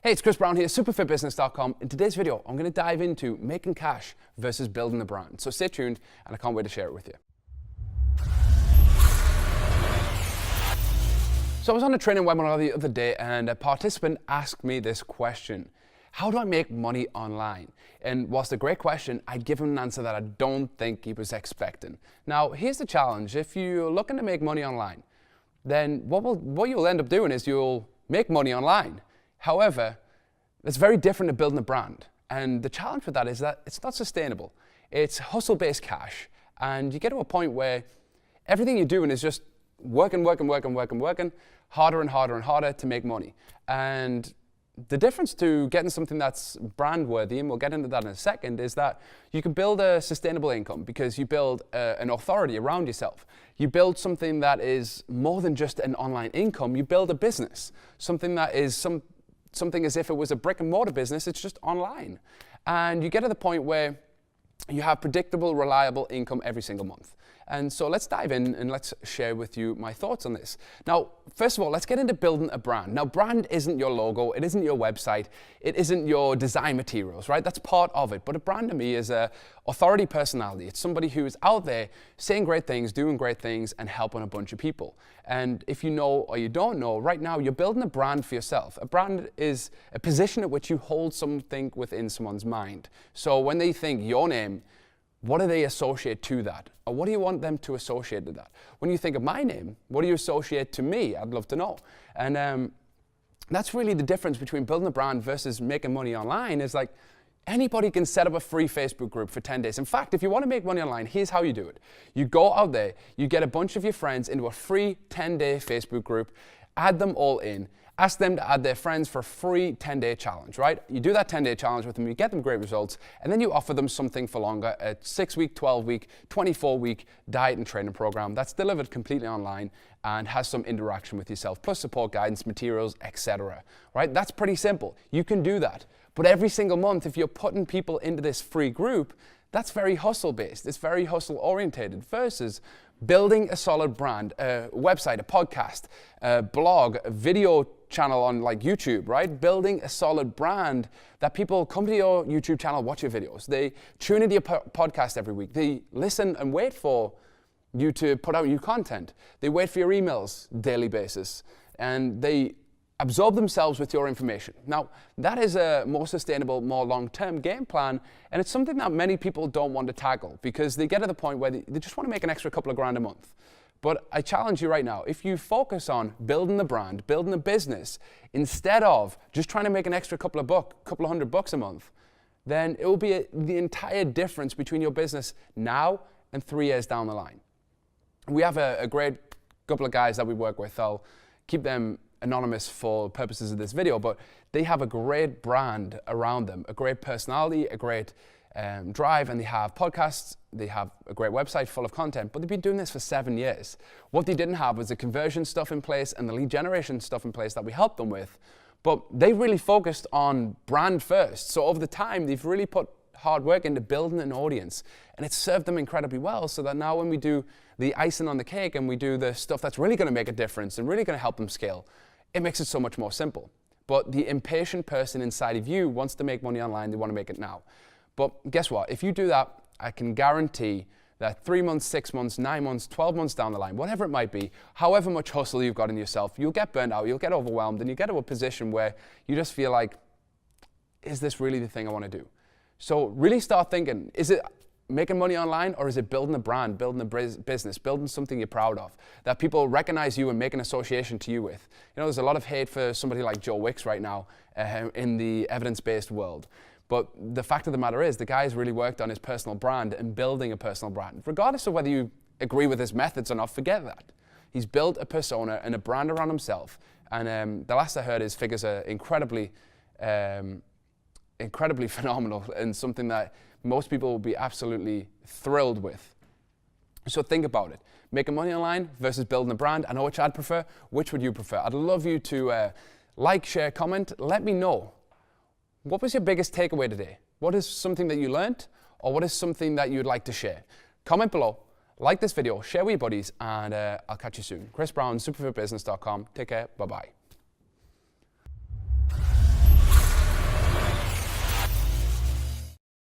Hey, it's Chris Brown here, superfitbusiness.com. In today's video, I'm going to dive into making cash versus building a brand. So stay tuned, and I can't wait to share it with you. So I was on a training webinar the other day, and a participant asked me this question: how do I make money online? And whilst a great question, I give him an answer that I don't think he was expecting. Now, here's the challenge. If you're looking to make money online, then what you'll end up doing is you'll make money online. However, it's very different to building a brand. And the challenge with that is that it's not sustainable. It's hustle-based cash. And you get to a point where everything you're doing is just working harder and harder and harder to make money. And the difference to getting something that's brand worthy, and we'll get into that in a second, is that you can build a sustainable income because you build an authority around yourself. You build something that is more than just an online income. You build a business, something that is something as if it was a brick and mortar business, it's just online. And you get to the point where you have predictable, reliable income every single month. And so let's dive in and let's share with you my thoughts on this. Now, first of all, let's get into building a brand. Now, brand isn't your logo, it isn't your website, it isn't your design materials, right? That's part of it. But a brand to me is a authority personality. It's somebody who is out there saying great things, doing great things, and helping a bunch of people. And if you know or you don't know, right now you're building a brand for yourself. A brand is a position at which you hold something within someone's mind. So when they think your name, what do they associate to that? Or what do you want them to associate to that? When you think of my name, what do you associate to me? I'd love to know. And that's really the difference between building a brand versus making money online. Is like anybody can set up a free Facebook group for 10 days. In fact, if you want to make money online, here's how you do it. You go out there, you get a bunch of your friends into a free 10-day Facebook group, add them all in, ask them to add their friends for a free 10-day challenge, right? You do that 10-day challenge with them, you get them great results, and then you offer them something for longer, a 6-week, 12-week, 24-week diet and training program that's delivered completely online and has some interaction with yourself, plus support guidance, materials, etc. Right? That's pretty simple. You can do that. But every single month, if you're putting people into this free group, that's very hustle-based. It's very hustle-orientated versus building a solid brand, a website, a podcast, a blog, a video channel on like YouTube, right? Building a solid brand that people come to your YouTube channel, watch your videos. They tune into your podcast every week. They listen and wait for you to put out new content. They wait for your emails daily basis, and they absorb themselves with your information. Now, that is a more sustainable, more long-term game plan, and it's something that many people don't want to tackle because they get to the point where they just want to make an extra couple of grand a month. But I challenge you right now, if you focus on building the brand, building a business, instead of just trying to make an extra couple of $100 a month, then it will be the entire difference between your business now and 3 years down the line. We have a great couple of guys that we work with. I'll keep them anonymous for purposes of this video, but they have a great brand around them, a great personality, a great drive, and they have podcasts, they have a great website full of content, but they've been doing this for 7 years. What they didn't have was the conversion stuff in place and the lead generation stuff in place that we helped them with, but they really focused on brand first. So over the time, they've really put hard work into building an audience, and it's served them incredibly well, so that now when we do the icing on the cake and we do the stuff that's really going to make a difference and really going to help them scale, it makes it so much more simple. But the impatient person inside of you wants to make money online, they want to make it now. But guess what? If you do that, I can guarantee that 3 months, 6 months, 9 months, 12 months down the line, whatever it might be, however much hustle you've got in yourself, you'll get burnt out, you'll get overwhelmed, and you get to a position where you just feel like, is this really the thing I want to do? So really start thinking, is it making money online, or is it building a brand, building a business, building something you're proud of, that people recognize you and make an association to you with? You know, there's a lot of hate for somebody like Joe Wicks right now in the evidence-based world. But the fact of the matter is, the guy's really worked on his personal brand and building a personal brand. Regardless of whether you agree with his methods or not, forget that. He's built a persona and a brand around himself. And the last I heard, his figures are incredibly phenomenal, and something that most people will be absolutely thrilled with. So think about it. Making money online versus building a brand. I know which I'd prefer. Which would you prefer? I'd love you to like, share, comment. Let me know. What was your biggest takeaway today? What is something that you learned, or what is something that you'd like to share? Comment below. Like this video, share with your buddies, and I'll catch you soon. Chris Brown, superfitbusiness.com. Take care. Bye-bye.